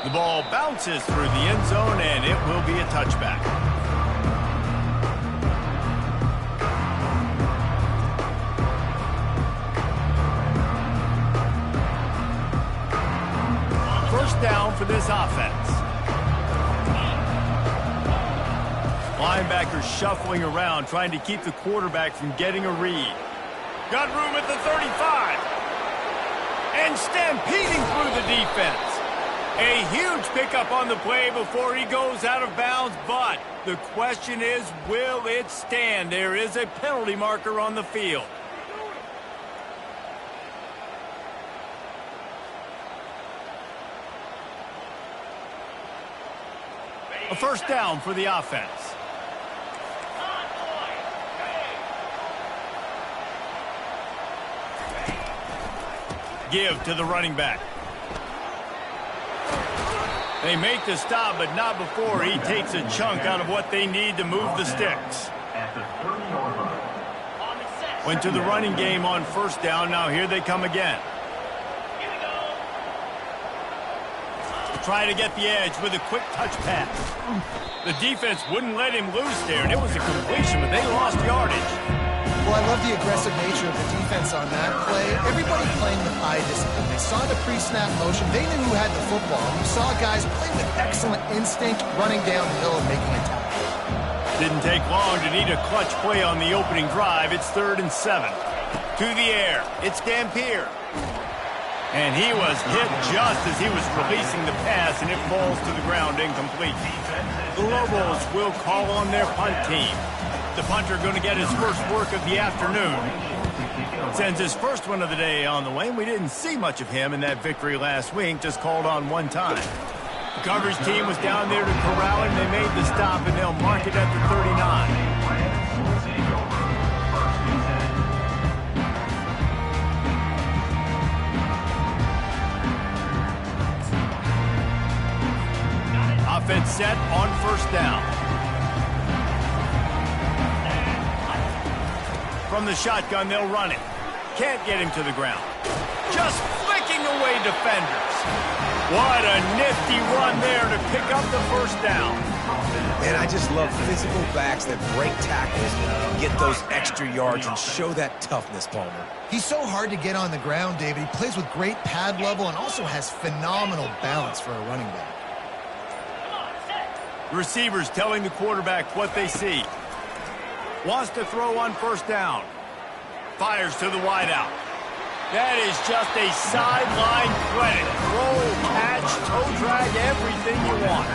The ball bounces through the end zone, and it will be a touchback. First down for this offense. Linebackers shuffling around, trying to keep the quarterback from getting a read. Got room at the 35. And stampeding through the defense. A huge pickup on the play before he goes out of bounds, but the question is, will it stand? There is a penalty marker on the field. A first down for the offense. Give to the running back. They make the stop, but not before he takes a chunk out of what they need to move the sticks. Went to the running game on first down. Now here they come again. Try to get the edge with a quick touch pass. The defense wouldn't let him loose there, and it was a completion, but they lost yardage. Well, I love the aggressive nature of the defense on that play. Everybody playing with eye discipline. They saw the pre-snap motion. They knew who had the football. You saw guys play with excellent instinct, running downhill and making a tackle. Didn't take long to need a clutch play on the opening drive. It's 3rd and 7. To the air. It's Dampier. And he was hit just as he was releasing the pass, and it falls to the ground incomplete. The Lobos will call on their punt team. The punter going to get his first work of the afternoon. Sends his first one of the day on the way. We didn't see much of him in that victory last week, just called on one time. The coverage team was down there to corral him. They made the stop, and they'll mark it at the 39. Offense set on first down. From the shotgun, they'll run it. Can't get him to the ground. Just flicking away defenders. What a nifty run there to pick up the first down. And I just love physical backs that break tackles, get those extra yards, and show that toughness, Palmer. He's so hard to get on the ground, David. He plays with great pad level and also has phenomenal balance for a running back. The receivers telling the quarterback what they see. Wants to throw on first down. Fires to the wideout. That is just a sideline credit. Roll, catch, toe drag, everything you want.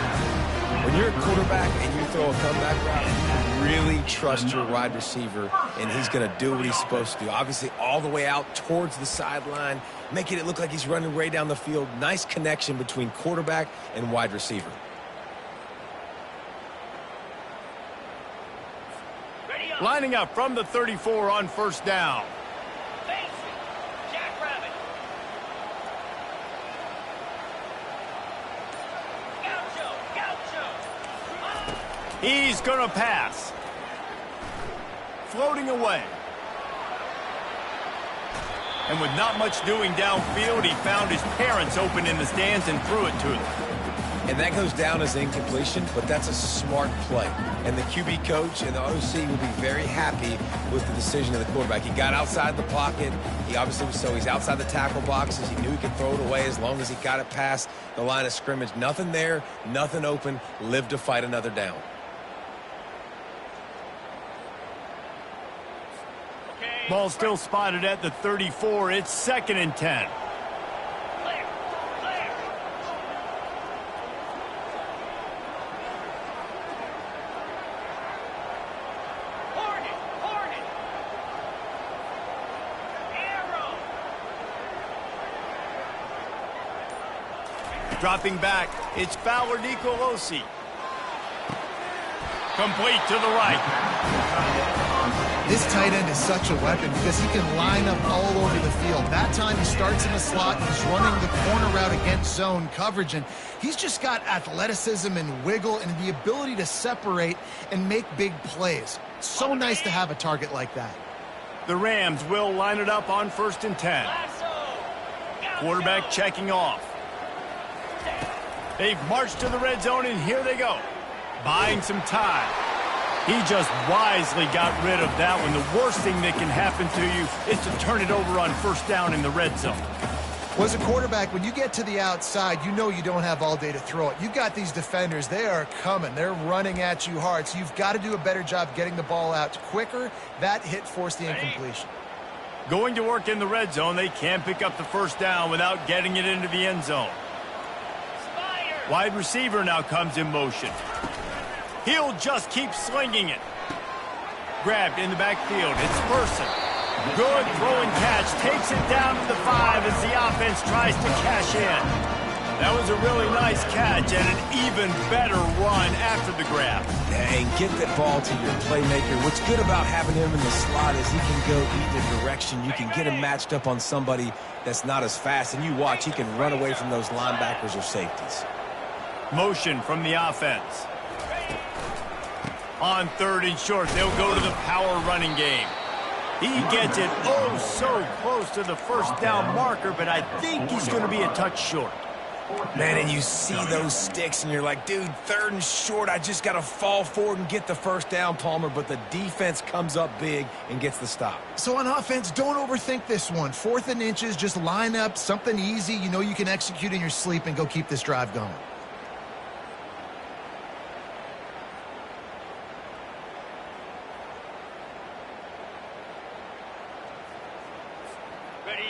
When you're a quarterback and you throw a comeback route, really trust your wide receiver, and he's going to do what he's supposed to do. Obviously, all the way out towards the sideline, making it look like he's running way down the field. Nice connection between quarterback and wide receiver. Lining up from the 34 on first down. He's going to pass. Floating away. And with not much doing downfield, he found his parents open in the stands and threw it to them. And that goes down as incompletion, but that's a smart play. And the QB coach and the OC will be very happy with the decision of the quarterback. He got outside the pocket. He obviously was he's outside the tackle boxes. He knew he could throw it away as long as he got it past the line of scrimmage. Nothing there, nothing open. Live to fight another down. Ball still spotted at the 34. It's 2nd and 10. Dropping back, it's Fowler Nicolosi. Complete to the right. This tight end is such a weapon because he can line up all over the field. That time he starts in the slot, he's running the corner route against zone coverage, and he's just got athleticism and wiggle and the ability to separate and make big plays. It's so nice to have a target like that. The Rams will line it up on 1st and 10. Quarterback checking off. They've marched to the red zone, and here they go. Buying some time. He just wisely got rid of that one. The worst thing that can happen to you is to turn it over on first down in the red zone. Well, as a quarterback, when you get to the outside, you know you don't have all day to throw it. You've got these defenders. They are coming. They're running at you hard. So you've got to do a better job getting the ball out quicker. That hit forced the incompletion. Going to work in the red zone, they can't pick up the first down without getting it into the end zone. Wide receiver now comes in motion. He'll just keep slinging it. Grabbed in the backfield. It's Person. Good throw and catch. Takes it down to the 5 as the offense tries to cash in. That was a really nice catch and an even better run after the grab. And get that ball to your playmaker. What's good about having him in the slot is he can go either direction. You can get him matched up on somebody that's not as fast, and you watch, he can run away from those linebackers or safeties. Motion from the offense. On 3rd and short, they'll go to the power running game. He gets it oh so close to the first down marker, but I think he's going to be a touch short. Man, and you see those sticks, and you're like, dude, 3rd and short, I just got to fall forward and get the first down, Palmer, but the defense comes up big and gets the stop. So on offense, don't overthink this one. 4th and inches, just line up something easy you know you can execute in your sleep and go keep this drive going.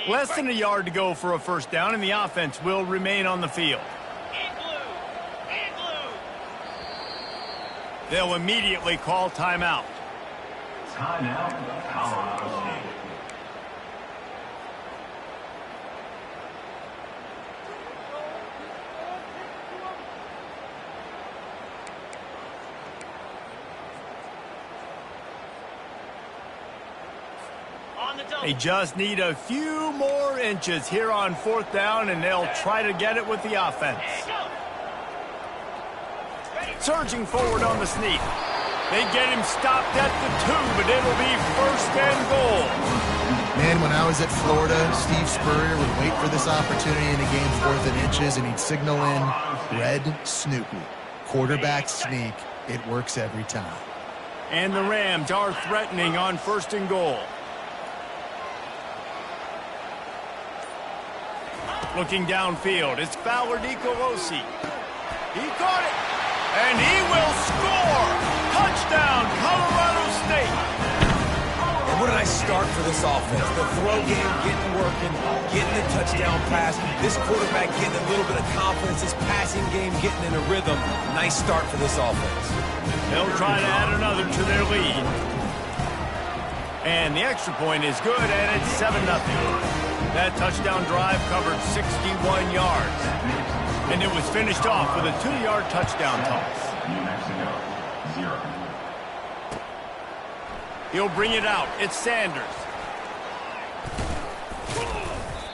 Less than a yard to go for a first down, and the offense will remain on the field. They'll immediately call timeout. Timeout, Colorado State. They just need a few more inches here on 4th down, and they'll try to get it with the offense. Surging forward on the sneak. They get him stopped at the 2, but it'll be 1st and goal. Man, when I was at Florida, Steve Spurrier would wait for this opportunity in a game 4th and inches, and he'd signal in red Snoopy. Quarterback sneak. It works every time. And the Rams are threatening on 1st and goal. Looking downfield, it's Fowler DiColosi. He caught it, and he will score! Touchdown, Colorado State! And what a nice start for this offense. The throw game getting working, getting the touchdown pass. This quarterback getting a little bit of confidence. This passing game getting in a rhythm. Nice start for this offense. They'll try to add another to their lead. And the extra point is good, and it's 7-0. That touchdown drive covered 61 yards. And it was finished off with a 2-yard touchdown toss. New Mexico, 0. He'll bring it out. It's Sanders.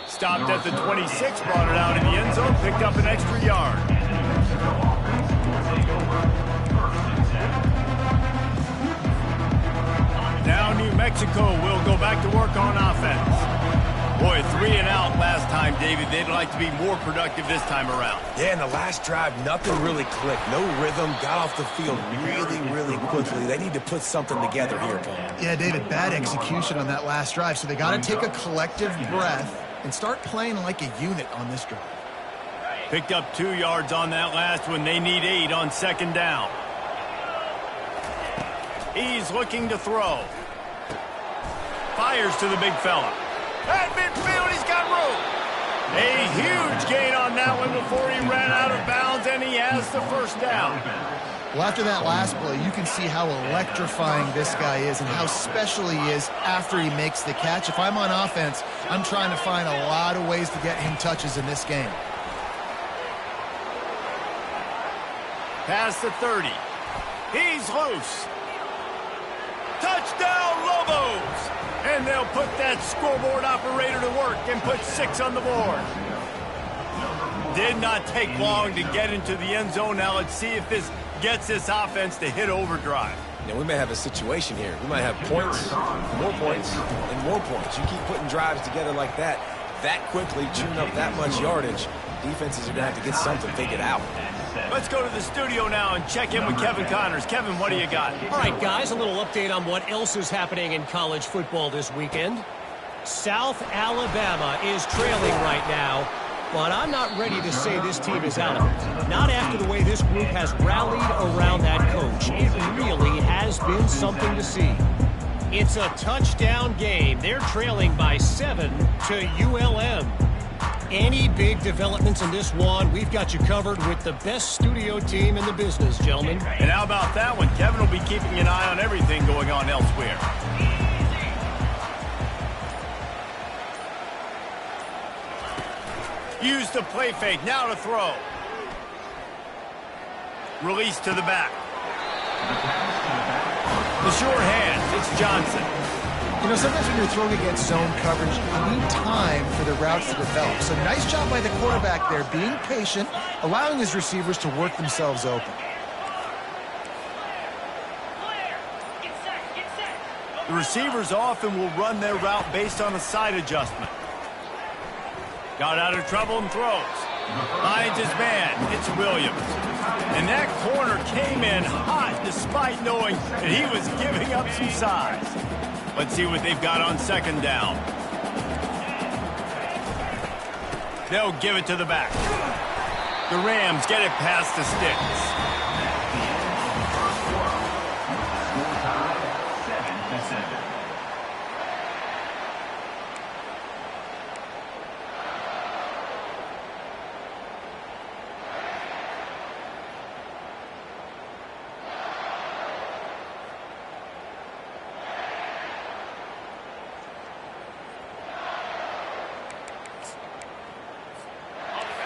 Stopped at the 26, brought it out in the end zone, picked up an extra yard. Now New Mexico will go back to work on offense. Boy, 3 and out last time, David. They'd like to be more productive this time around. Yeah, in the last drive, nothing really clicked. No rhythm, got off the field really quickly. They need to put something together here, Paul. Yeah, David, bad execution on that last drive, so they got to take a collective breath and start playing like a unit on this drive. Picked up 2 yards on that last one. They need 8 on 2nd down. He's looking to throw. Fires to the big fella. At midfield, he's got room. A huge gain on that one before he ran out of bounds, and he has the first down. Well, after that last play, you can see how electrifying this guy is and how special he is after he makes the catch. If I'm on offense, I'm trying to find a lot of ways to get him touches in this game. Past the 30. He's loose. Touchdown, Lobos! And they'll put that scoreboard operator to work and put 6 on the board. Did not take long to get into the end zone. Now let's see if this gets this offense to hit overdrive. Yeah, we may have a situation here. We might have points, more points, and more points. You keep putting drives together like that, that quickly, chewing up that much yardage, defenses are going to have to get something figured out. Let's go to the studio now and check in with Kevin Connors. Kevin, what do you got? All right, guys, a little update on what else is happening in college football this weekend. South Alabama is trailing right now, but I'm not ready to say this team is out of it. Not after the way this group has rallied around that coach. It really has been something to see. It's a touchdown game. They're trailing by 7 to ULM. Any big developments in this one, we've got you covered with the best studio team in the business, gentlemen. And how about that one? Kevin will be keeping an eye on everything going on elsewhere. Use the play fake. Now to throw. Release to the back. The short hand. It's Johnson. You know, sometimes when you're throwing against zone coverage, you need time for the routes to develop. So nice job by the quarterback there, being patient, allowing his receivers to work themselves open. The receivers often will run their route based on a side adjustment. Got out of trouble and throws. Finds his man. It's Williams. And that corner came in hot despite knowing that he was giving up some size. Let's see what they've got on second down. They'll give it to the back. The Rams get it past the sticks.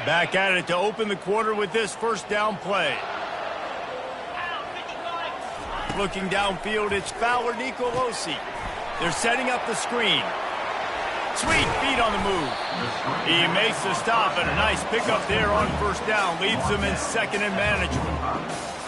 Back at it to open the quarter with this first down play. Looking downfield, it's Fowler Nicolosi. They're setting up the screen. Sweet feet on the move. He makes the stop, and a nice pickup there on first down. Leaves them in second and manageable.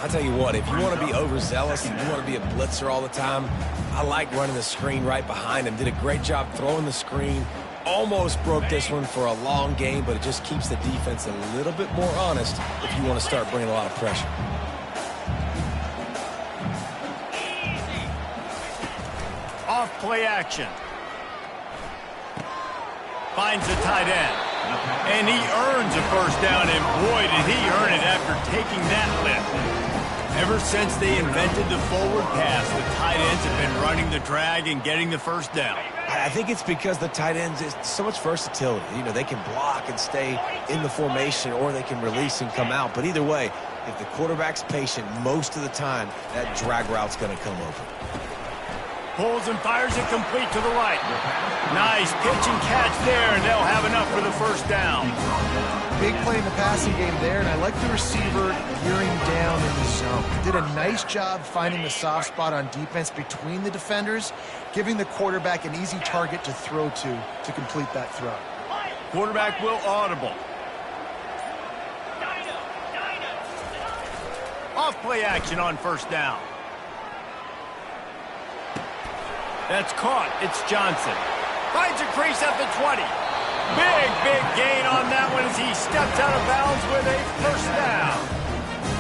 I'll tell you what, if you want to be overzealous and you want to be a blitzer all the time, I like running the screen right behind him. Did a great job throwing the screen. Almost broke this one for a long game, but it just keeps the defense a little bit more honest if you want to start bringing a lot of pressure. Off play action. Finds the tight end. And he earns a first down, and boy, did he earn it after taking that lift. Ever since they invented the forward pass, the tight ends have been running the drag and getting the first down. I think it's because the tight ends is so much versatility. You know, they can block and stay in the formation, or they can release and come out. But either way, if the quarterback's patient most of the time, that drag route's going to come open. Pulls and fires it complete to the right. Nice pitch and catch there, and they'll have enough for the first down. Big play in the passing game there, and I like the receiver gearing down in the zone. Did a nice job finding the soft spot on defense between the defenders, giving the quarterback an easy target to throw to complete that throw. Quarterback will audible. Off play action on first down. That's caught. It's Johnson. Finds a crease at the 20. Big gain on that one as he steps out of bounds with a first down.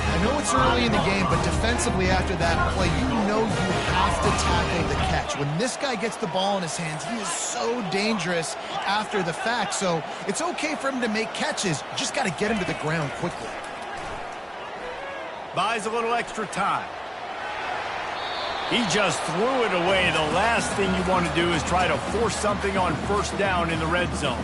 I know it's early in the game, but defensively after that play, you know you have to tackle the catch. When this guy gets the ball in his hands, he is so dangerous after the fact. So it's okay for him to make catches. You just got to get him to the ground quickly. Buys a little extra time. He just threw it away. The last thing you want to do is try to force something on first down in the red zone.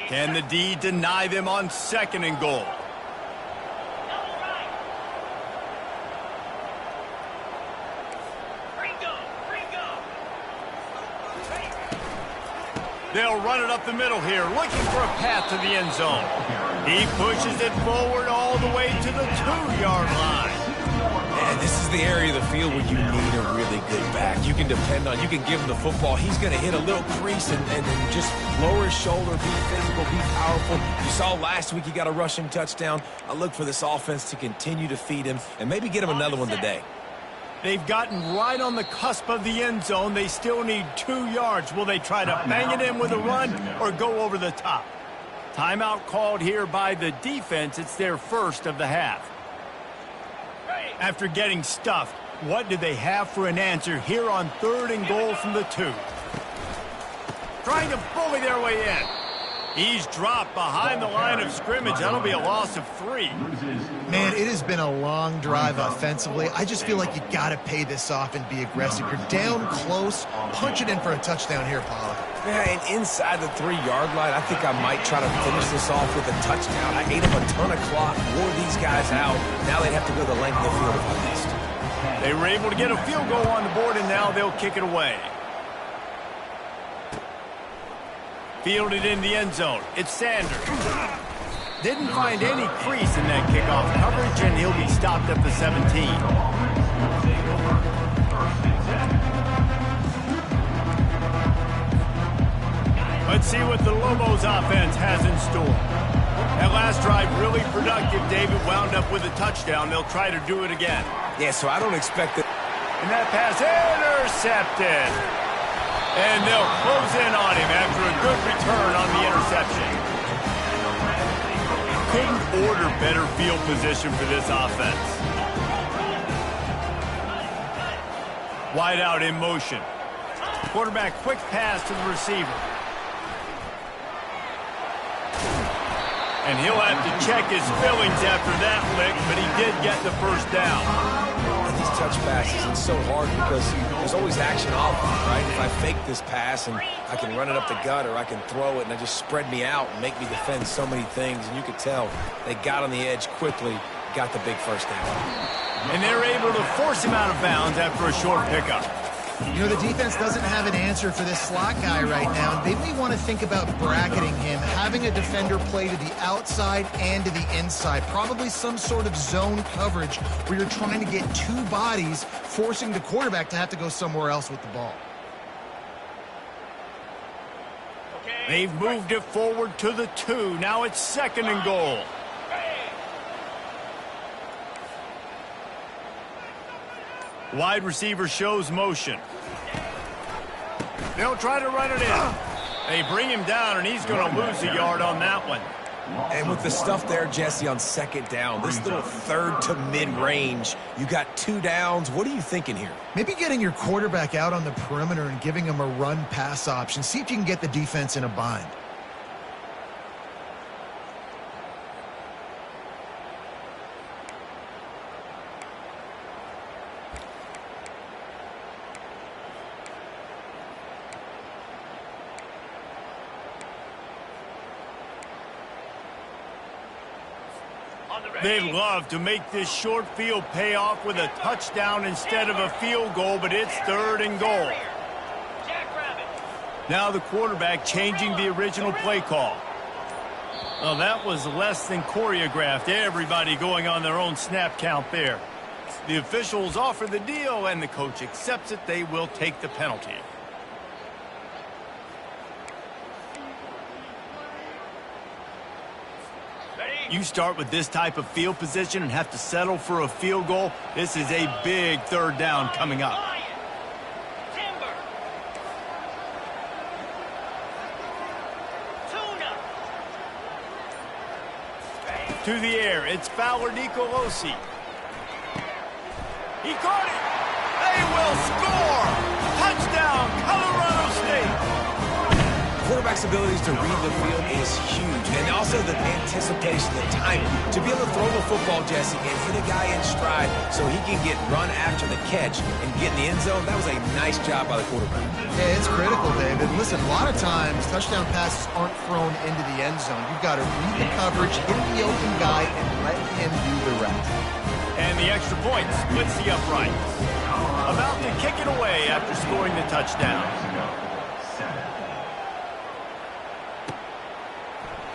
Can the D deny them on second and goal? They'll run it up the middle here, looking for a path to the end zone. He pushes it forward all the way to the 2-yard line. Yeah, this is the area of the field where you need a really good back. You can depend on, you can give him the football. He's going to hit a little crease and just lower his shoulder, be physical, be powerful. You saw last week he got a rushing touchdown. I look for this offense to continue to feed him and maybe get him another one today. They've gotten right on the cusp of the end zone. They still need 2 yards. Will they try to bang it in with a run or go over the top? Timeout called here by the defense. It's their first of the half. After getting stuffed, what do they have for an answer here on 3rd and goal from the 2? Trying to bully their way in. He's dropped behind the line of scrimmage. That'll be a loss of 3. Man, it has been a long drive offensively. I just feel like you got to pay this off and be aggressive. You're down close. Punch it in for a touchdown here, Paula. Yeah, and inside the 3-yard line, I think I might try to finish this off with a touchdown. I ate up a ton of clock, wore these guys out. Now they'd have to go the length of the field if I missed. They were able to get a field goal on the board, and now they'll kick it away. Fielded in the end zone. It's Sanders. Didn't find any crease in that kickoff coverage, and he'll be stopped at the 17. Let's see what the Lobos offense has in store. That last drive really productive. David wound up with a touchdown. They'll try to do it again. Yeah, so I don't expect it. And that pass intercepted. And they'll close in on him after a good return on the interception. Couldn't order better field position for this offense. Wide out in motion. Quarterback quick pass to the receiver. And he'll have to check his fillings after that lick, but he did get the first down. These touch passes, it's so hard because there's always action off of it, right? If I fake this pass and I can run it up the gut or I can throw it and it just spread me out and make me defend so many things. And you could tell they got on the edge quickly, got the big first down. And they're able to force him out of bounds after a short pickup. You know, the defense doesn't have an answer for this slot guy right now. They may want to think about bracketing him, having a defender play to the outside and to the inside. Probably some sort of zone coverage where you're trying to get 2 bodies, forcing the quarterback to have to go somewhere else with the ball. They've moved it forward to the 2. Now it's 2nd and goal. Wide receiver shows motion. They'll try to run it in. They bring him down, and he's going to lose a yard on that one. And with the stuff there, Jesse, on 2nd down, this little 3rd to mid-range, you got 2 downs. What are you thinking here? Maybe getting your quarterback out on the perimeter and giving him a run-pass option. See if you can get the defense in a bind. They'd love to make this short field pay off with a touchdown instead of a field goal, but it's 3rd and goal. Now the quarterback changing the original play call. Well, that was less than choreographed. Everybody going on their own snap count there. The officials offer the deal, and the coach accepts it. They will take the penalty. You start with this type of field position and have to settle for a field goal. This is a big 3rd down coming up. To the air, it's Fowler Nicolosi. He caught it. They will score. Touchdown, Colorado State. Quarterback's abilities to read the field is huge. And also the anticipation, the timing. To be able to throw the football, Jesse, and hit a guy in stride so he can get run after the catch and get in the end zone, that was a nice job by the quarterback. Yeah, it's critical, David. Listen, a lot of times touchdown passes aren't thrown into the end zone. You've got to read the coverage, hit the open guy, and let him do the rest. And the extra point splits the uprights. About to kick it away after scoring the touchdown.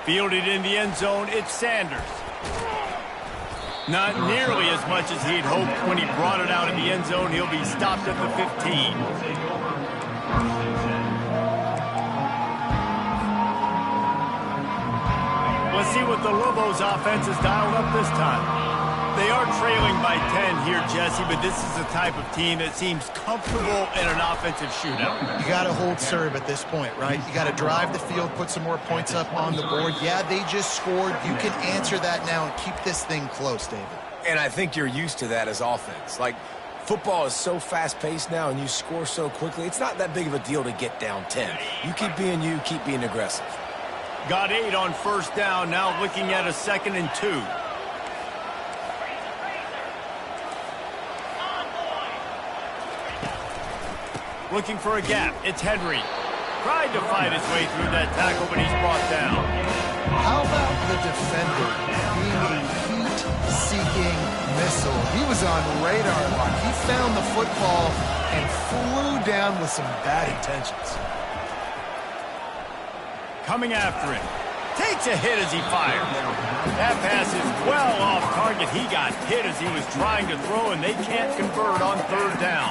Fielded in the end zone, it's Sanders. Not nearly as much as he'd hoped when he brought it out of the end zone. He'll be stopped at the 15. Let's see what the Lobos offense has dialed up this time. They are trailing by 10 here, Jesse, but this is the type of team that seems comfortable in an offensive shootout. You got to hold serve at this point, right? You got to drive the field, put some more points up on the board. Yeah, they just scored. You can answer that now and keep this thing close, David. And I think you're used to that as offense. Like, football is so fast-paced now and you score so quickly, it's not that big of a deal to get down 10. You, keep being aggressive. Got 8 on first down, now looking at a 2nd and 2. Looking for a gap. It's Henry. Tried to fight his way through that tackle, but he's brought down. How about the defender being a heat-seeking missile? He was on radar lock. He found the football and flew down with some bad intentions. Coming after him. Takes a hit as he fires. That pass is well off target. He got hit as he was trying to throw, and they can't convert on 3rd down.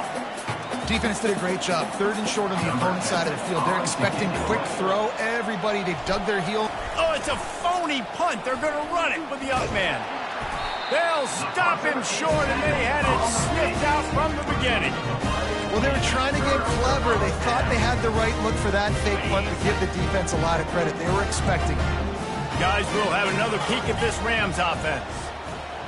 Defense did a great job. 3rd and short on the opponent's side of the field. They're expecting quick throw. Everybody, they dug their heel. Oh, it's a phony punt. They're going to run it with the up man. They'll stop him short, and they had it sniffed out from the beginning. Well, they were trying to get clever. They thought they had the right look for that fake punt to give the defense a lot of credit. They were expecting it. Guys, we'll have another peek at this Rams offense.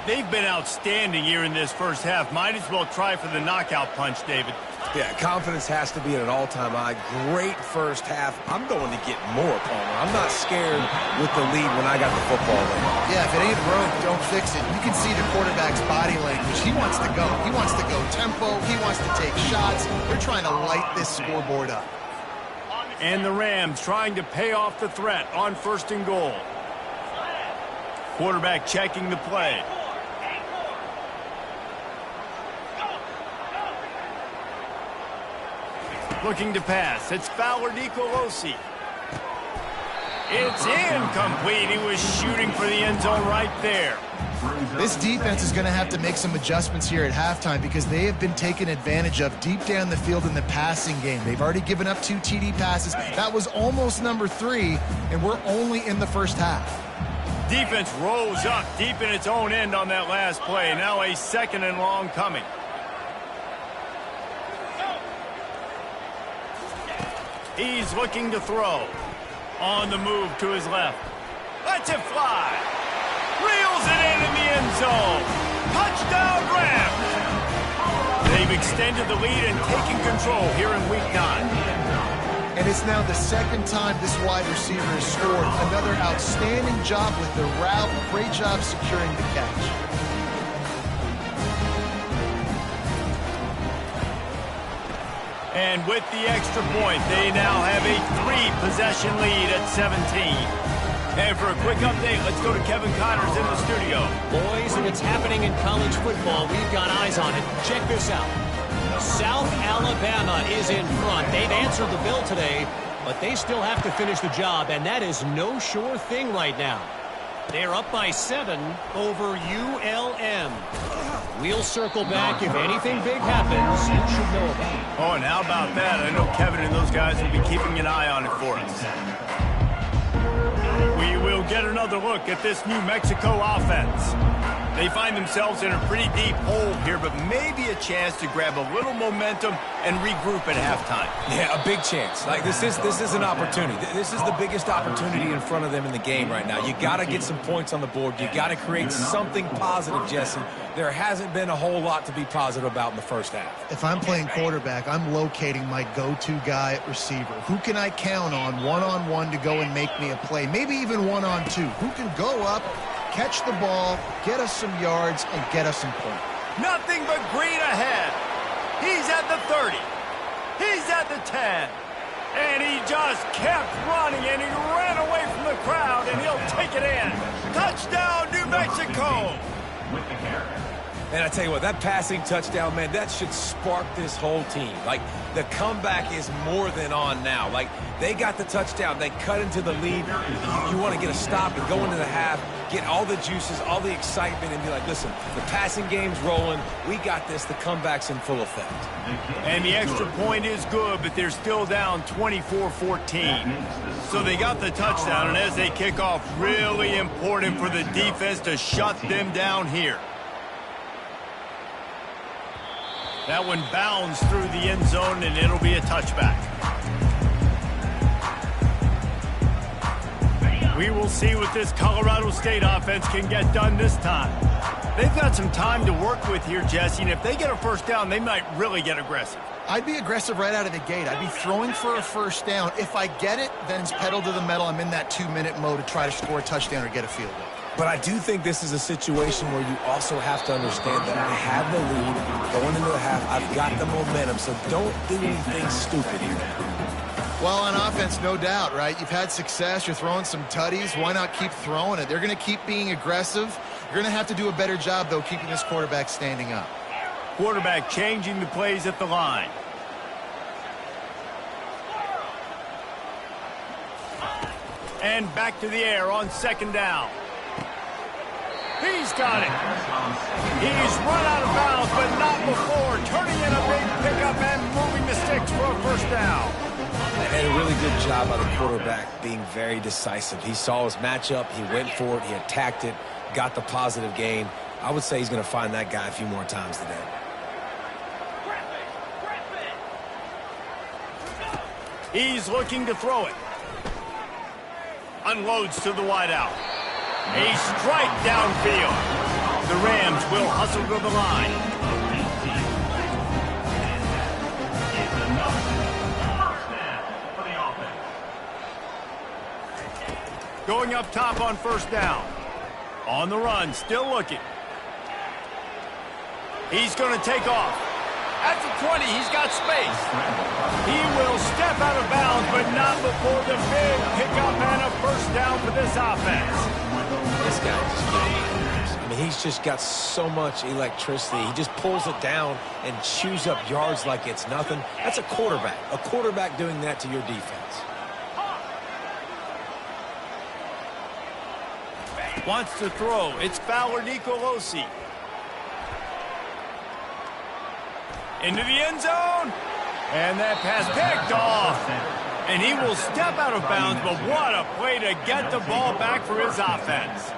They've been outstanding here in this first half. Might as well try for the knockout punch, David. Yeah, confidence has to be at an all-time high. Great first half. I'm going to get more, Palmer. I'm not scared with the lead when I got the football in. Yeah, if it ain't broke, don't fix it. You can see the quarterback's body language. He wants to go. He wants to go tempo. He wants to take shots. They're trying to light this scoreboard up. And the Rams trying to pay off the threat on 1st and goal. Quarterback checking the play. Looking to pass. It's Fowler Nicolosi. It's incomplete. He was shooting for the end zone right there. This defense is going to have to make some adjustments here at halftime because they have been taken advantage of deep down the field in the passing game. They've already given up 2 TD passes. That was almost number 3, and we're only in the first half. Defense rose up deep in its own end on that last play. Now a 2nd and long coming. He's looking to throw. On the move to his left. Lets it fly. Reels it in the end zone. Touchdown Rams. They've extended the lead and taken control here in week 9. And it's now the 2nd time this wide receiver has scored. Another outstanding job with the route. Great job securing the catch. And with the extra point, they now have a 3-possession lead at 17. And for a quick update, let's go to Kevin Connors in the studio. Boys, if it's happening in college football, we've got eyes on it. Check this out. South Alabama is in front. They've answered the bell today, but they still have to finish the job, and that is no sure thing right now. They're up by 7 over ULM. We'll circle back if anything big happens. You should know about it. Oh, and how about that? I know Kevin and those guys will be keeping an eye on it for us. We will get another look at this New Mexico offense. They find themselves in a pretty deep hole here, but maybe a chance to grab a little momentum and regroup at halftime. Yeah, a big chance. Like, this is an opportunity. This is the biggest opportunity in front of them in the game right now. You got to get some points on the board. You got to create something positive, Jesse. There hasn't been a whole lot to be positive about in the first half. If I'm playing quarterback, I'm locating my go-to guy at receiver. Who can I count on one-on-one to go and make me a play? Maybe even one-on-two. Who can go up, catch the ball, get us some yards, and get us some points? Nothing but green ahead. He's at the 30. He's at the 10. And he just kept running, and he ran away from the crowd, and he'll take it in. Touchdown, New Mexico. With the carry. And I tell you what, that passing touchdown, man, that should spark this whole team. Like, the comeback is more than on now. Like, they got the touchdown. They cut into the lead. You want to get a stop and go into the half, get all the juices, all the excitement, and be like, listen, the passing game's rolling. We got this. The comeback's in full effect. And the extra point is good, but they're still down 24-14. So they got the touchdown, and as they kick off, really important for the defense to shut them down here. That one bounds through the end zone, and it'll be a touchback. We will see what this Colorado State offense can get done this time. They've got some time to work with here, Jesse, and if they get a first down, they might really get aggressive. I'd be aggressive right out of the gate. I'd be throwing for a first down. If I get it, then it's pedal to the metal. I'm in that 2-minute mode to try to score a touchdown or get a field goal. But I do think this is a situation where you also have to understand that I have the lead going into the half. I've got the momentum, so don't do anything stupid here. Well, on offense, no doubt, right? You've had success. You're throwing some tutties. Why not keep throwing it? They're going to keep being aggressive. You're going to have to do a better job, though, keeping this quarterback standing up. Quarterback changing the plays at the line. And back to the air on second down. He's got it. He's run out of bounds, but not before. Turning in a big pickup and moving the sticks for a first down. And a really good job by the quarterback being very decisive. He saw his matchup. He went for it. He attacked it. Got the positive gain. I would say he's going to find that guy a few more times today. He's looking to throw it. Unloads to the wideout. A strike downfield. The Rams will hustle to the line. Going up top on first down. On the run, still looking. He's going to take off. At the 20, he's got space. He will step out of bounds, but not before the big pickup and a first down for this offense. This guy just, I mean, he's just got so much electricity. He just pulls it down and chews up yards like it's nothing. That's a quarterback doing that to your defense. Wants to throw. It's Fowler Nicolosi. Into the end zone. And that pass picked off. And he will step out of bounds, but what a play to get the ball back for his offense.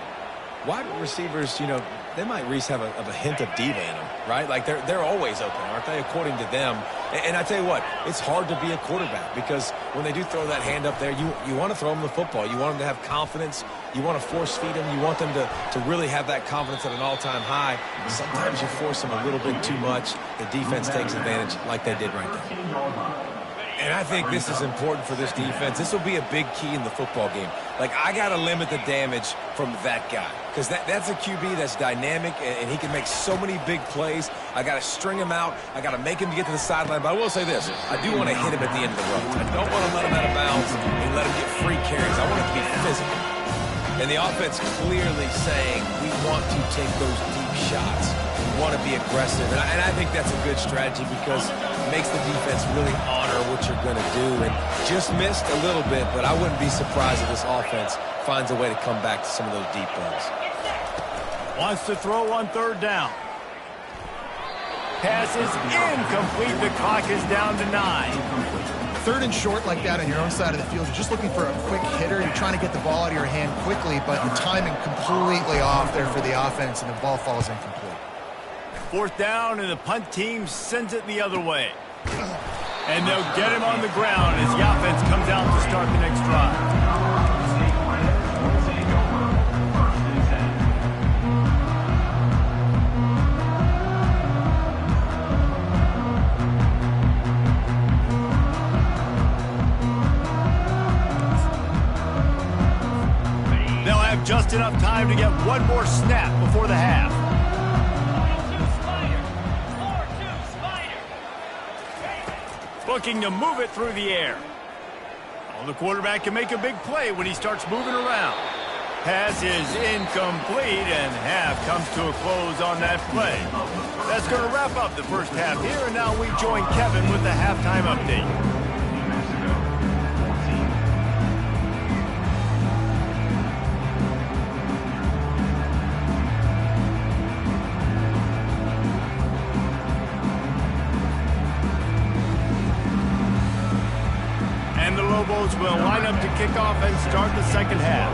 Wide receivers, you know, they might at least have a hint of diva in them, right? Like they're always open, aren't they, according to them? And I tell you what, it's hard to be a quarterback because when they do throw that hand up there, you want to throw them the football. You want them to have confidence. You want to force feed them. You want them to really have that confidence at an all-time high. Sometimes you force them a little bit too much. The defense takes advantage like they did right there. And I think this is important for this defense. This will be a big key in the football game. Like, I got to limit the damage from that guy because that's a QB that's dynamic, and he can make so many big plays. I got to string him out. I got to make him get to the sideline. But I will say this. I do want to hit him at the end of the road. I don't want to let him out of bounds and let him get free carries. I want it to be physical. And the offense clearly saying we want to take those deep shots. We want to be aggressive. And I think that's a good strategy because it makes the defense really honor what you're going to do. And just missed a little bit, but I wouldn't be surprised if this offense finds a way to come back to some of those deep balls. Wants to throw on third down. Pass is incomplete. The clock is down to 9. Third and short like that on your own side of the field, you're just looking for a quick hitter. You're trying to get the ball out of your hand quickly, but the timing completely off there for the offense, and the ball falls incomplete. Fourth down, and the punt team sends it the other way. And they'll get him on the ground as the offense comes out to start the next drive. Just enough time to get one more snap before the half. Looking to move it through the air. Well, the quarterback can make a big play when he starts moving around. Pass is incomplete, and half comes to a close on that play. That's going to wrap up the first half here, and now we join Kevin with the halftime update. Lobos will line up to kick off and start the second half.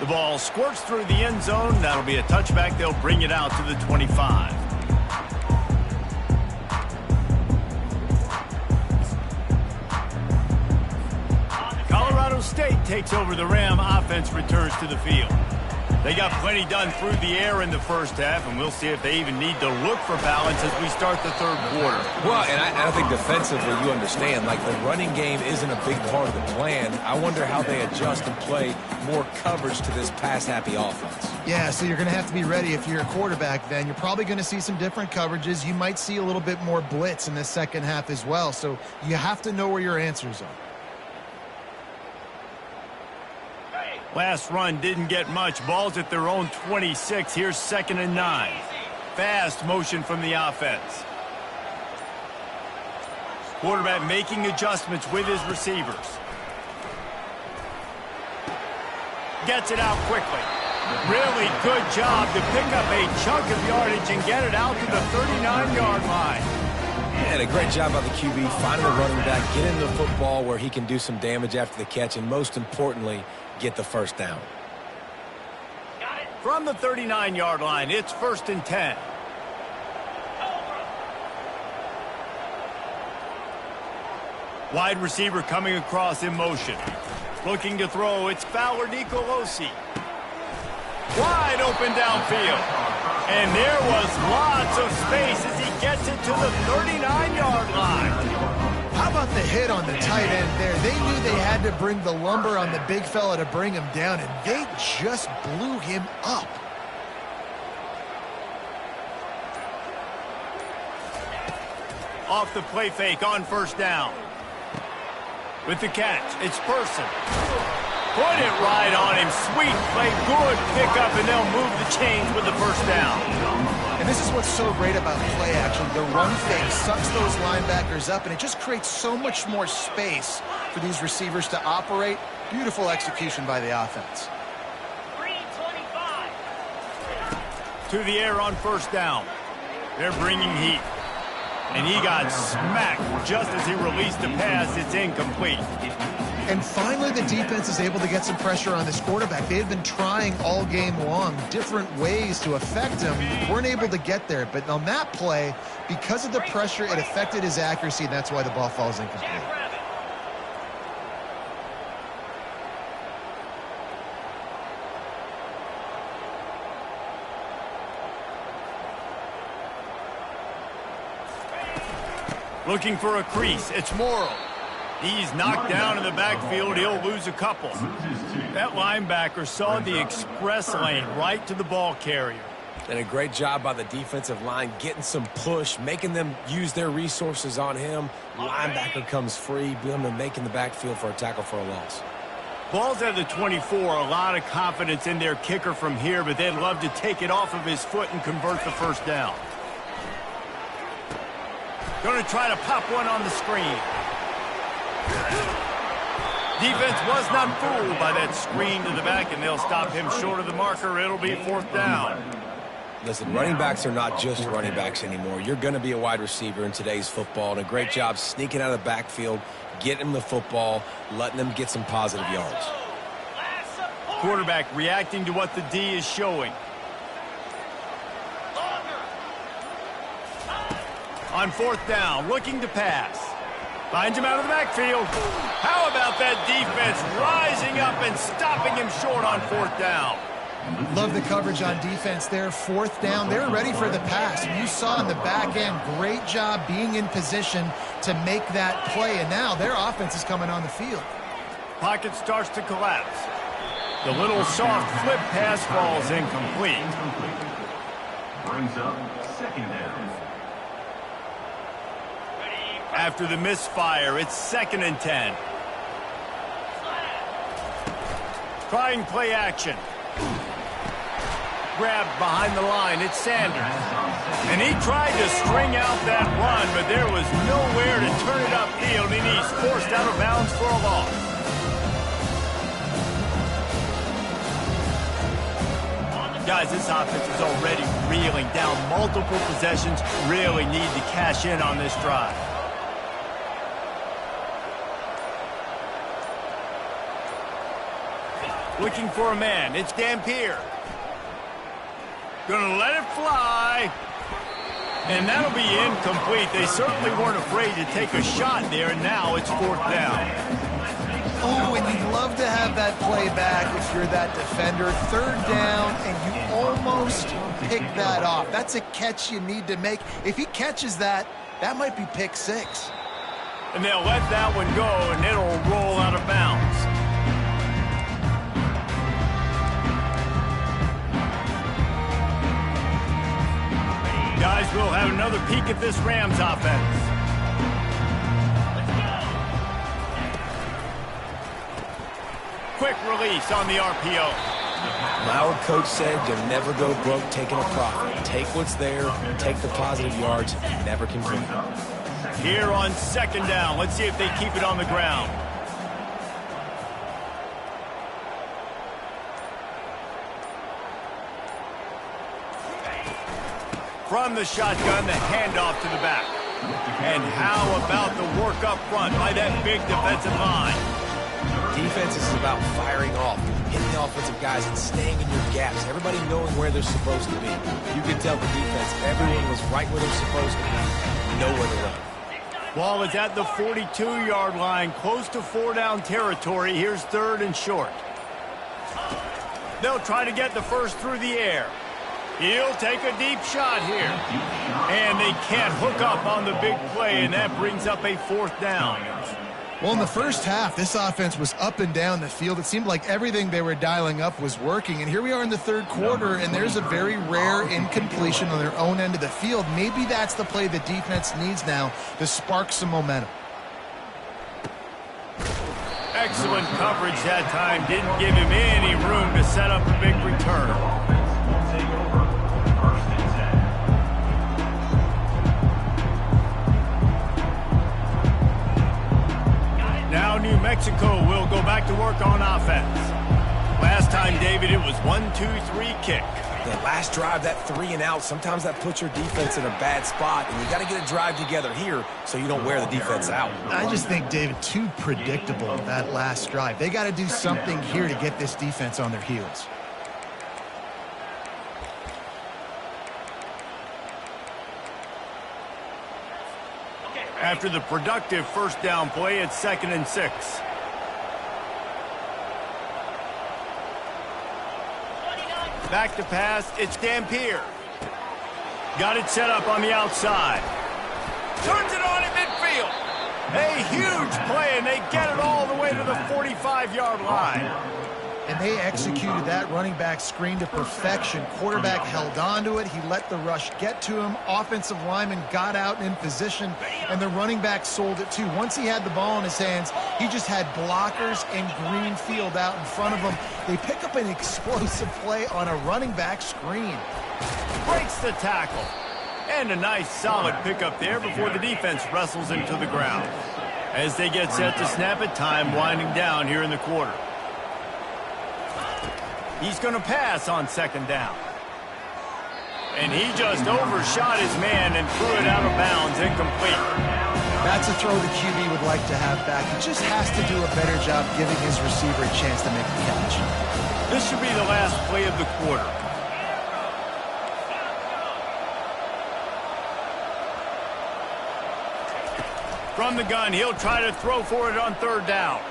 The ball squirts through the end zone. That'll be a touchback. They'll bring it out to the 25. Colorado State takes over the Ram. Offense returns to the field. They got plenty done through the air in the first half, and we'll see if they even need to look for balance as we start the third quarter. Well, and I think defensively, you understand, like the running game isn't a big part of the plan. I wonder how they adjust and play more coverage to this pass-happy offense. Yeah, so you're going to have to be ready if you're a quarterback then. You're probably going to see some different coverages. You might see a little bit more blitz in the second half as well, so you have to know where your answers are. Last run didn't get much. Ball's at their own 26. Here's 2nd and 9. Fast motion from the offense. Quarterback making adjustments with his receivers. Gets it out quickly. Really good job to pick up a chunk of yardage and get it out to the 39-yard line. And a great job by the QB finding the running back, getting the football where he can do some damage after the catch, and most importantly, get the first down. From the 39-yard line, it's 1st and 10. Wide receiver coming across in motion. Looking to throw, it's Fowler Nicolosi. Wide open downfield. And there was lots of space as he gets it to the 39-yard line. How about the hit on the tight end there? They knew they had to bring the lumber on the big fella to bring him down, and they just blew him up. Off the play fake on 1st down. With the catch, it's Person. Put it right on him. Sweet play, good pickup, and they'll move the chains with the 1st down. And this is what's so great about play action. The run fake sucks those linebackers up, and it just creates so much more space for these receivers to operate. Beautiful execution by the offense. 325. To the air on 1st down. They're bringing heat. And he got smacked just as he released the pass. It's incomplete. And finally, the defense is able to get some pressure on this quarterback. They had been trying all game long different ways to affect him. Weren't able to get there. But on that play, because of the pressure, it affected his accuracy, and that's why the ball falls incomplete. Looking for a crease. It's Morrow. He's knocked down in the backfield. He'll lose a couple. That linebacker saw the express lane right to the ball carrier. And a great job by the defensive line getting some push, making them use their resources on him. Linebacker comes free, Billman making the backfield for a tackle for a loss. Ball's at the 24. A lot of confidence in their kicker from here, but they'd love to take it off of his foot and convert the 1st down. Going to try to pop one on the screen. Defense was not fooled by that screen to the back, and they'll stop him short of the marker. It'll be 4th down. Listen, running backs are not just running backs anymore. You're going to be a wide receiver in today's football, and a great job sneaking out of the backfield, getting them the football, letting them get some positive yards. Quarterback reacting to what the D is showing. On 4th down, looking to pass. Finds him out of the backfield. How about that defense rising up and stopping him short on 4th down? Love the coverage on defense there. 4th down, they're ready for the pass. You saw in the back end, great job being in position to make that play, and now their offense is coming on the field. Pocket starts to collapse. The little soft flip pass falls incomplete. Brings up 2nd down. After the misfire, it's 2nd and 10. Trying play action. Grabbed behind the line, it's Sanders. And he tried to string out that run, but there was nowhere to turn it upfield, and he's forced out of bounds for a loss. Guys, this offense is already reeling down multiple possessions. Really need to cash in on this drive. Looking for a man. It's Dampier. Gonna let it fly. And that'll be incomplete. They certainly weren't afraid to take a shot there, and now it's 4th down. Oh, and you'd love to have that play back if you're that defender. 3rd down, and you almost pick that off. That's a catch you need to make. If he catches that, that might be pick 6. And they'll let that one go, and it'll roll out of bounds. Guys, we'll have another peek at this Rams offense. Quick release on the RPO. Our coach said you'll never go broke taking a profit. Take what's there, take the positive yards, never complain. Here on 2nd down, let's see if they keep it on the ground. From the shotgun, the handoff to the back. And how about the work up front by that big defensive line? Defense is about firing off, hitting the offensive guys and staying in your gaps. Everybody knowing where they're supposed to be. You can tell the defense, everyone was right where they're supposed to be. Nowhere to run. Ball is at the 42-yard line, close to 4-down territory. Here's 3rd and short. They'll try to get the first through the air. He'll take a deep shot here. And they can't hook up on the big play, and that brings up a 4th down. Well, in the first half, this offense was up and down the field. It seemed like everything they were dialing up was working. And here we are in the 3rd quarter, and there's a very rare incompletion on their own end of the field. Maybe that's the play the defense needs now to spark some momentum. Excellent coverage that time. Didn't give him any room to set up a big return. Now New Mexico will go back to work on offense. Last time, David, it was 1-2-3 kick. That last drive, that 3 and out, sometimes that puts your defense in a bad spot, and you got to get a drive together here so you don't wear the defense out. I just think, David, too predictable, that last drive. They got to do something here to get this defense on their heels. After the productive 1st down play, it's 2nd and 6. Back to pass, it's Dampier. Got it set up on the outside. Turns it on at midfield. A huge play, and they get it all the way to the 45-yard line. And they executed that running back screen to perfection. Quarterback held on to it. He let the rush get to him. Offensive lineman got out in position, and the running back sold it too. Once he had the ball in his hands, he just had blockers and green field out in front of him. They pick up an explosive play on a running back screen. Breaks the tackle. And a nice solid pickup there before the defense wrestles him to the ground. As they get set to snap it, time winding down here in the quarter. He's going to pass on 2nd down. And he just overshot his man and threw it out of bounds, incomplete. That's a throw the QB would like to have back. He just has to do a better job giving his receiver a chance to make the catch. This should be the last play of the quarter. From the gun, he'll try to throw for it on 3rd down.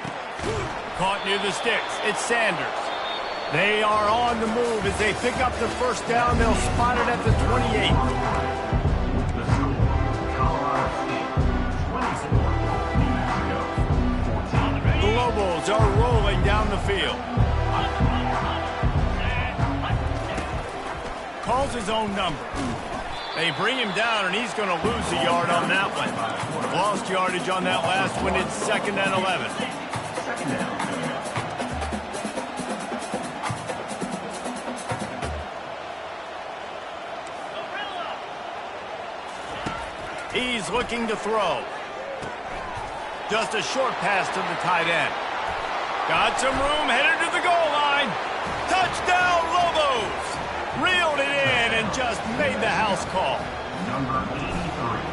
Caught near the sticks. It's Sanders. They are on the move as they pick up the 1st down. They'll spot it at the 28. The score, ColoradoST 24, New Mexico 14. The Lobos are rolling down the field. Calls his own number. They bring him down, and he's going to lose a yard on that one. Lost yardage on that last one. It's 2nd and 11. 2nd down. He's looking to throw. Just a short pass to the tight end. Got some room, headed to the goal line. Touchdown, Lobos! Reeled it in, and just made the house call. Number 83.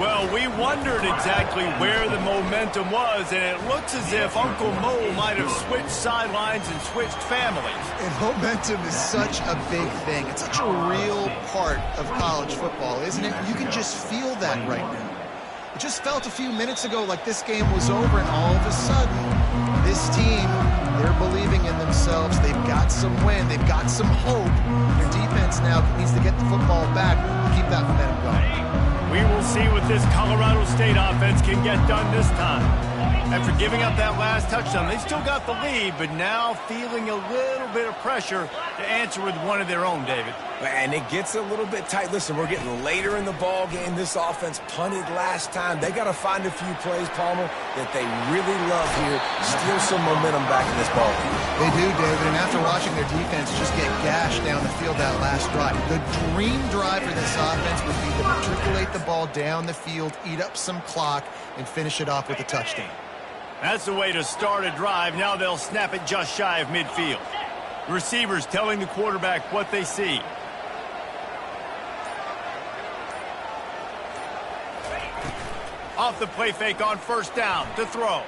Well, we wondered exactly where the momentum was, and it looks as if Uncle Mo might have switched sidelines and switched families. And momentum is such a big thing. It's such a real part of college football, isn't it? You can just feel that right now. It just felt a few minutes ago like this game was over, and all of a sudden, this team, they're believing in themselves. They've got some wind. They've got some hope. Their defense now needs to get the football back and keep that momentum going. We will see what this Colorado State offense can get done this time. After giving up that last touchdown, they still got the lead, but now feeling a little bit of pressure to answer with one of their own, David. And it gets a little bit tight. Listen, we're getting later in the ball game. This offense punted last time. They got to find a few plays, Palmer, that they really love here. Steal some momentum back in this ball game. They do, David, and after watching their defense just get gashed down the field that last drive, the dream drive for this offense would be to matriculate the ball down the field, eat up some clock, and finish it off with a touchdown. That's the way to start a drive. Now they'll snap it just shy of midfield. The receivers telling the quarterback what they see. Off the play fake on first down to throw.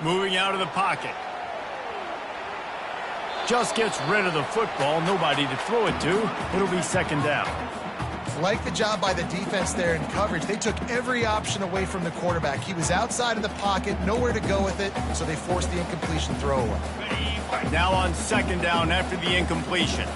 Moving out of the pocket. Just gets rid of the football. Nobody to throw it to. It'll be second down. Like the job by the defense there in coverage. They took every option away from the quarterback. He was outside of the pocket, nowhere to go with it, so they forced the incompletion throwaway. Now on second down after the incompletion.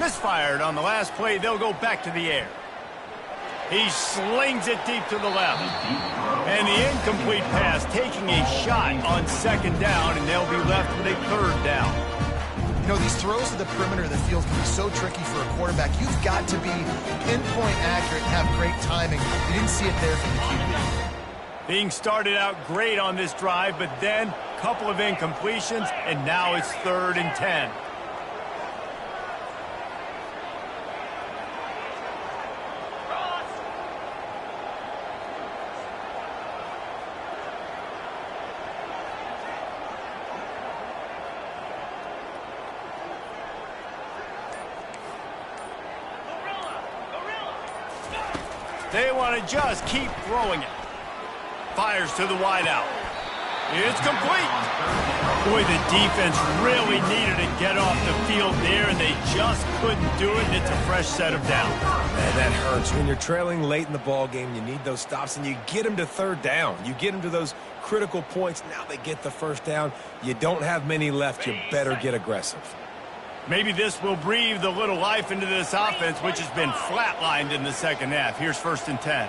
Misfired on the last play. They'll go back to the air. He slings it deep to the left. And the incomplete pass taking a shot on second down, and they'll be left with a third down. You know, these throws to the perimeter of the field can be so tricky for a quarterback. You've got to be pinpoint accurate and have great timing. You didn't see it there from the QB. Being started out great on this drive, but then a couple of incompletions, and now it's 3rd and 10. They want to just keep throwing it. Fires to the wideout. It's complete. Boy, the defense really needed to get off the field there, and they just couldn't do it, and it's a fresh set of downs. Man, that hurts. When you're trailing late in the ball game, you need those stops, and you get them to third down. You get them to those critical points. Now they get the first down. You don't have many left. You better get aggressive. Maybe this will breathe a little life into this offense, which has been flatlined in the second half. Here's 1st and 10.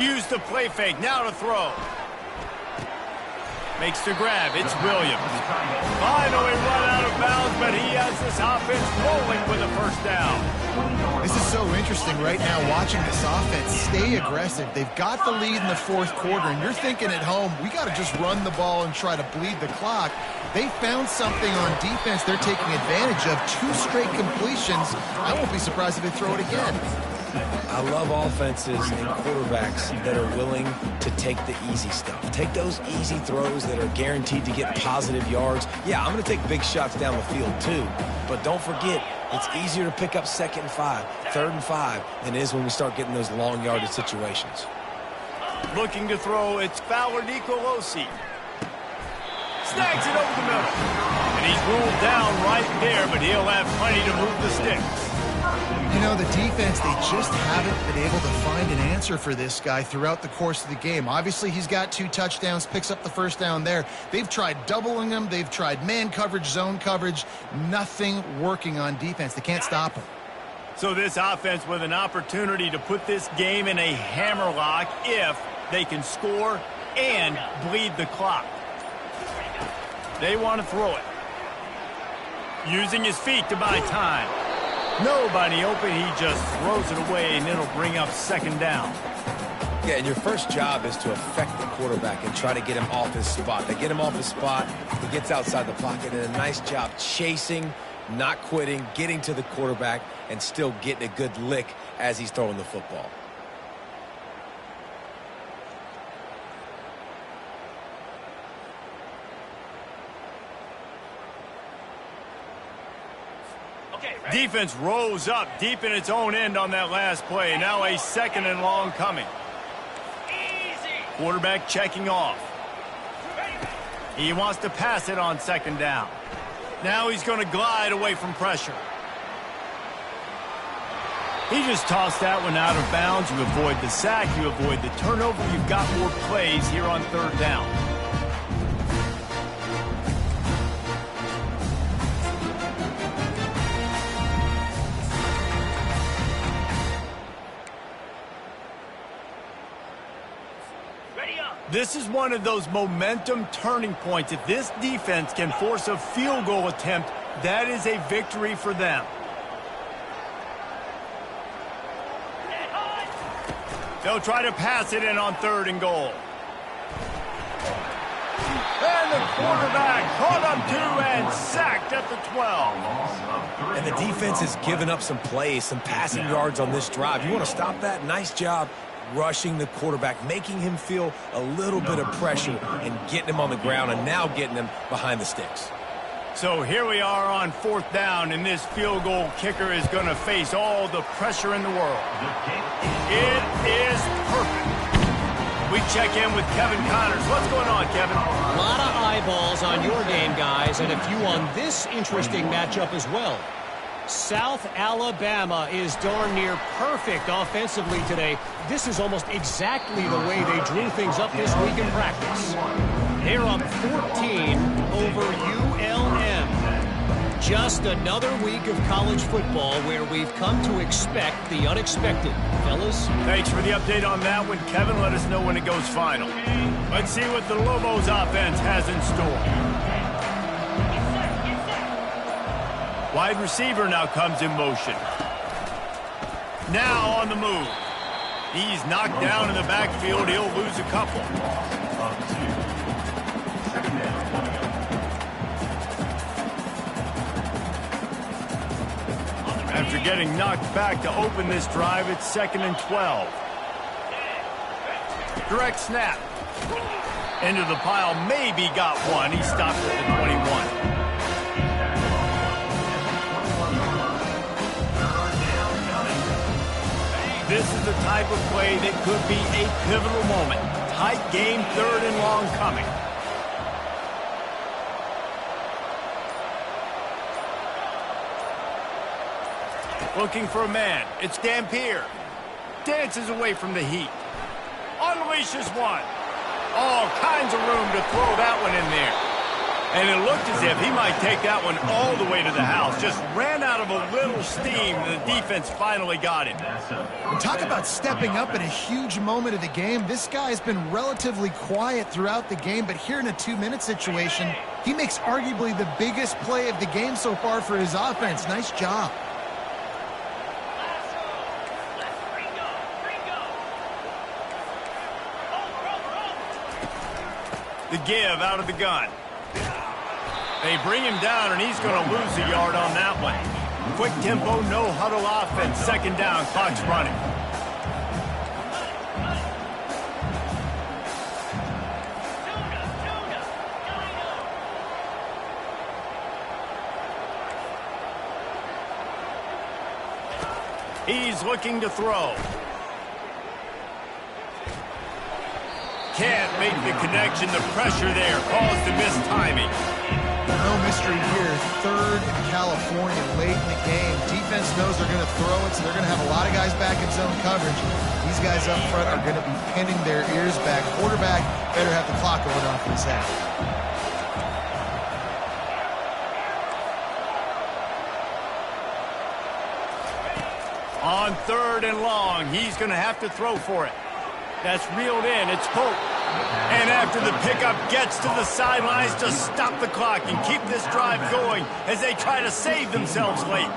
Use the play fake. Now to throw. Makes the grab. It's Williams. Finally run out of bounds, but he has this offense rolling with a first down. This is so interesting right now watching this offense stay aggressive. They've got the lead in the 4th quarter, and you're thinking at home, we got to just run the ball and try to bleed the clock. They found something on defense they're taking advantage of. 2 straight completions. I won't be surprised if they throw it again. I love offenses and quarterbacks that are willing to take the easy stuff. Take those easy throws that are guaranteed to get positive yards. Yeah, I'm going to take big shots down the field too, but don't forget, it's easier to pick up 2nd and 5, 3rd and 5 than it is when we start getting those long yardage situations. Looking to throw, it's Fowler Nicolosi. Snags it over the middle. And he's ruled down right there, but he'll have plenty to move the sticks. You know, the defense, they just haven't been able to find an answer for this guy throughout the course of the game. Obviously, he's got 2 touchdowns, picks up the first down there. They've tried doubling him. They've tried man coverage, zone coverage. Nothing working on defense. They can't stop him. So this offense with an opportunity to put this game in a hammerlock if they can score and bleed the clock. They want to throw it. Using his feet to buy time. Nobody open, he just throws it away, and it'll bring up 2nd down. Yeah, and your first job is to affect the quarterback and try to get him off his spot. They get him off his spot, he gets outside the pocket, and a nice job chasing, not quitting, getting to the quarterback, and still getting a good lick as he's throwing the football. Defense rose up deep in its own end on that last play. Now a second and long coming. Quarterback checking off. He wants to pass it on second down. Now he's going to glide away from pressure. He just tossed that one out of bounds. You avoid the sack, you avoid the turnover. You've got more plays here on third down. This is one of those momentum turning points. If this defense can force a field goal attempt, that is a victory for them. They'll try to pass it in on third and goal. And the quarterback caught up to and sacked at the 12. And the defense has given up some plays, some passing yards on this drive. You want to stop that? Nice job rushing the quarterback, making him feel a little bit of pressure and getting him on the ground and now getting him behind the sticks. So here we are on fourth down, and this field goal kicker is going to face all the pressure in the world. It is perfect. We check in with Kevin Connors. What's going on, Kevin? A lot of eyeballs on your game, guys, and a few on this interesting matchup as well. South Alabama is darn near perfect offensively today. This is almost exactly the way they drew things up this week in practice. They're up 14 over ULM. Just another week of college football where we've come to expect the unexpected. Fellas? Thanks for the update on that one, Kevin. Let us know when it goes final. Let's see what the Lobos offense has in store. Wide receiver now comes in motion. Now on the move. He's knocked down in the backfield. He'll lose a couple. After getting knocked back to open this drive, it's 2nd and 12. Direct snap. Into the pile, maybe got one. He stopped at the 21. This is the type of play that could be a pivotal moment. Tight game, 3rd and long coming. Looking for a man. It's Dampier. Dances away from the heat. Unleashes one. All kinds of room to throw that one in there. And it looked as if he might take that one all the way to the house. Just ran out of a little steam, and the defense finally got him. And talk about stepping up in a huge moment of the game. This guy's been relatively quiet throughout the game, but here in a 2-minute situation, he makes arguably the biggest play of the game so far for his offense. Nice job. The give out of the gun. They bring him down, and he's going to lose a yard on that one. Quick tempo, no huddle offense. 2nd down, clock's running. He's looking to throw. Can't make the connection. The pressure there caused the mistiming. No mystery here. 3rd in California late in the game. Defense knows they're going to throw it, so they're going to have a lot of guys back in zone coverage. These guys up front are going to be pinning their ears back. Quarterback better have the clock going off his head. On 3rd and long, he's going to have to throw for it. That's reeled in. It's Pope. And after the pickup, gets to the sidelines to stop the clock and keep this drive going as they try to save themselves late.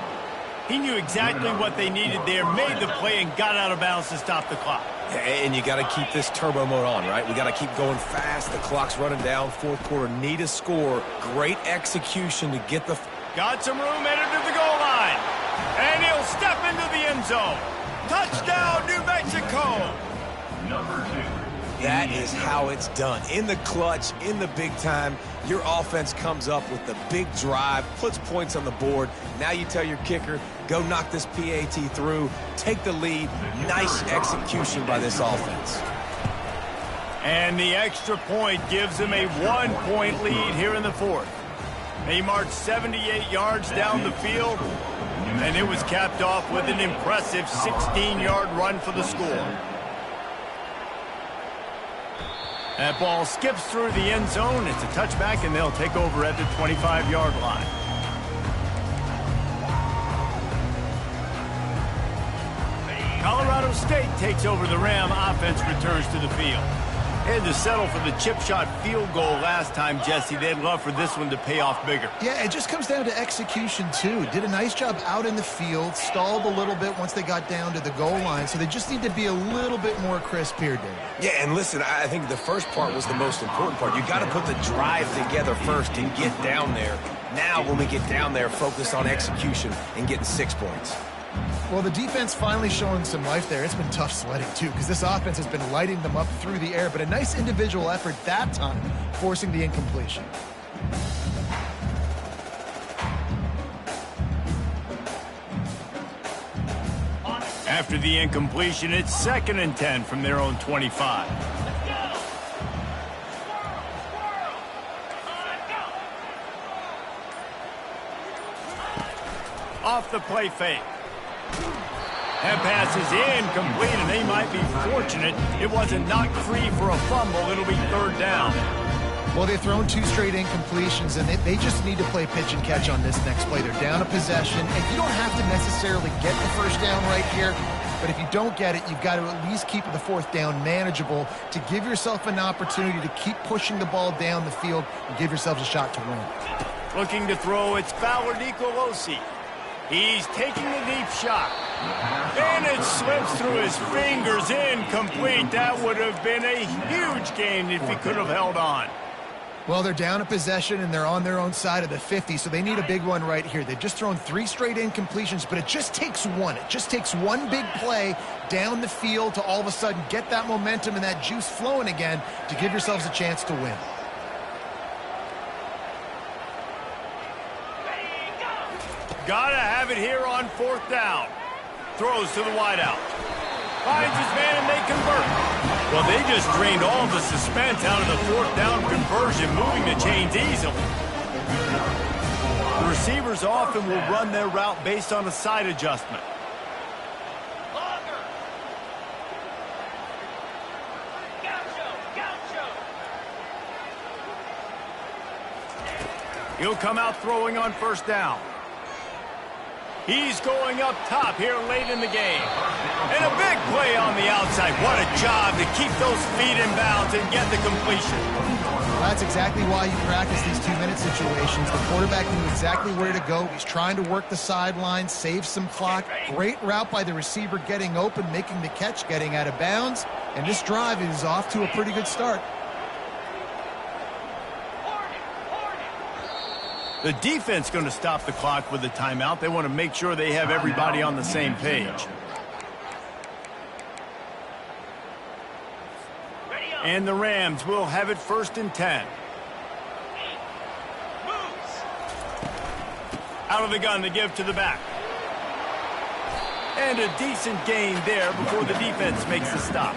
He knew exactly what they needed there, made the play, and got out of bounds to stop the clock. And you got to keep this turbo mode on, right? We got to keep going fast. The clock's running down. Fourth quarter, need a score. Great execution to get the... Got some room headed to the goal line. And he'll step into the end zone. Touchdown, New Mexico. Number 2. That is how it's done. In the clutch, in the big time, your offense comes up with the big drive, puts points on the board. Now you tell your kicker, go knock this PAT through, take the lead. Nice execution by this offense. And the extra point gives them a 1-point lead here in the fourth. They marched 78 yards down the field, and it was capped off with an impressive 16-yard run for the score. That ball skips through the end zone. It's a touchback, and they'll take over at the 25-yard line. Colorado State takes over. The Ram offense returns to the field. Had to settle for the chip shot field goal last time, Jesse. They'd love for this one to pay off bigger. Yeah, it just comes down to execution, too. Did a nice job out in the field, stalled a little bit once they got down to the goal line, so they just need to be a little bit more crisp here, David. Yeah, and listen, I think the first part was the most important part. You got to put the drive together first and get down there. Now, when we get down there, focus on execution and getting 6 points. Well, the defense finally showing some life there. It's been tough sledding, too, because this offense has been lighting them up through the air, but a nice individual effort that time, forcing the incompletion. After the incompletion, it's 2nd and 10 from their own 25. Off the play fake. That pass is incomplete, and they might be fortunate it wasn't knocked free for a fumble. It'll be 3rd down. Well, they've thrown 2 straight incompletions, and they just need to play pitch and catch on this next play. They're down a possession, and you don't have to necessarily get the first down right here, but if you don't get it, you've got to at least keep the 4th down manageable to give yourself an opportunity to keep pushing the ball down the field and give yourselves a shot to win. Looking to throw, it's Fowler Nicolosi. He's taking the deep shot. And it slips through his fingers, incomplete. That would have been a huge gain if he could have held on. Well, they're down a possession, and they're on their own side of the 50, so they need a big one right here. They've just thrown 3 straight incompletions, but it just takes one. It just takes one big play down the field to all of a sudden get that momentum and that juice flowing again to give yourselves a chance to win. Gotta have it here on 4th down. Throws to the wideout. Finds his man and they convert. Well, they just drained all the suspense out of the 4th down conversion, moving the chains easily. The receivers often will run their route based on a side adjustment. He'll come out throwing on 1st down. He's going up top here late in the game. And a big play on the outside. What a job to keep those feet in bounds and get the completion. Well, that's exactly why you practice these 2-minute situations. The quarterback knew exactly where to go. He's trying to work the sideline, save some clock. Great route by the receiver getting open, making the catch, getting out of bounds. And this drive is off to a pretty good start. The defense going to stop the clock with a timeout. They want to make sure they have everybody on the same page. And the Rams will have it 1st and 10. Out of the gun to give to the back. And a decent gain there before the defense makes the stop.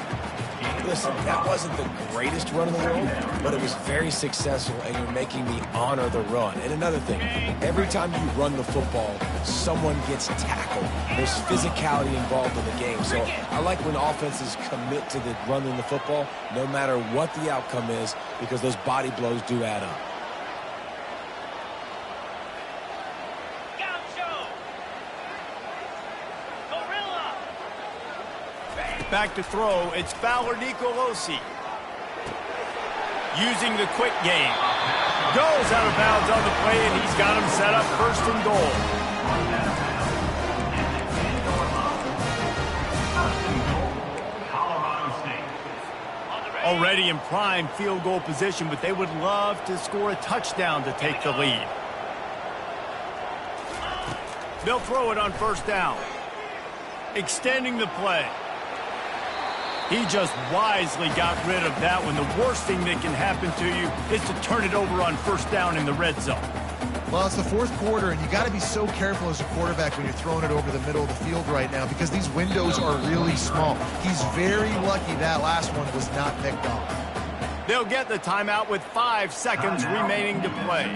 Listen, that wasn't the greatest run in the world, but it was very successful, and you're making me honor the run. And another thing, every time you run the football, someone gets tackled. There's physicality involved in the game. So I like when offenses commit to the running the football, no matter what the outcome is, because those body blows do add up. Back to throw, it's Fowler Nicolosi. Using the quick game. Goes out of bounds on the play, and he's got him set up 1st and goal. Already in prime field goal position, but they would love to score a touchdown to take the lead. They'll throw it on first down. Extending the play. He just wisely got rid of that one. The worst thing that can happen to you is to turn it over on first down in the red zone. Well, it's the fourth quarter, and you got to be so careful as a quarterback when you're throwing it over the middle of the field right now because these windows are really small. He's very lucky that last one was not picked off. They'll get the timeout with 5 seconds remaining to play.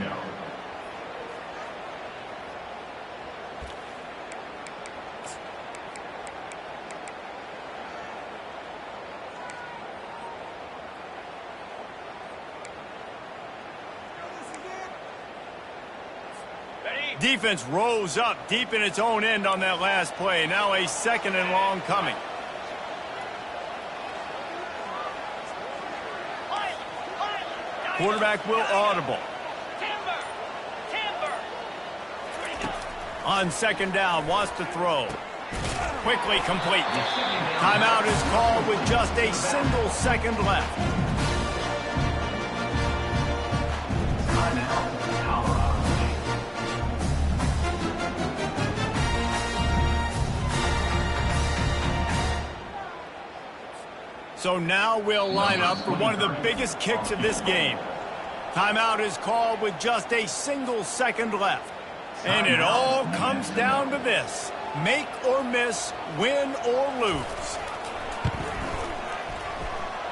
Defense rose up deep in its own end on that last play. Now a 2nd and long coming. Quarterback will audible. On 2nd down, wants to throw. Quickly complete. Timeout is called with just a single second left. So now we'll line up for one of the biggest kicks of this game. Timeout is called with just a single second left. And it all comes down to this. Make or miss, win or lose.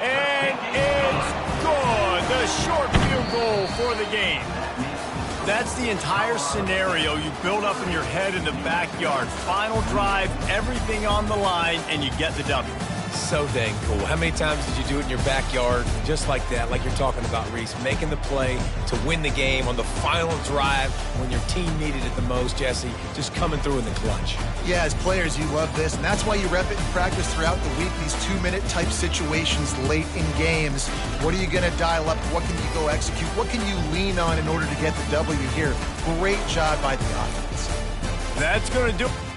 And it's good. The short field goal for the game. That's the entire scenario you build up in your head in the backyard. Final drive, everything on the line, and you get the W. So dang cool. How many times did you do it in your backyard just like that, like you're talking about, Reese, making the play to win the game on the final drive when your team needed it the most, Jesse, just coming through in the clutch. Yeah, as players, you love this, and that's why you rep it in practice throughout the week, these 2-minute type situations late in games. What are you going to dial up? What can you go execute? What can you lean on in order to get the W here? Great job by the offense. That's going to do it.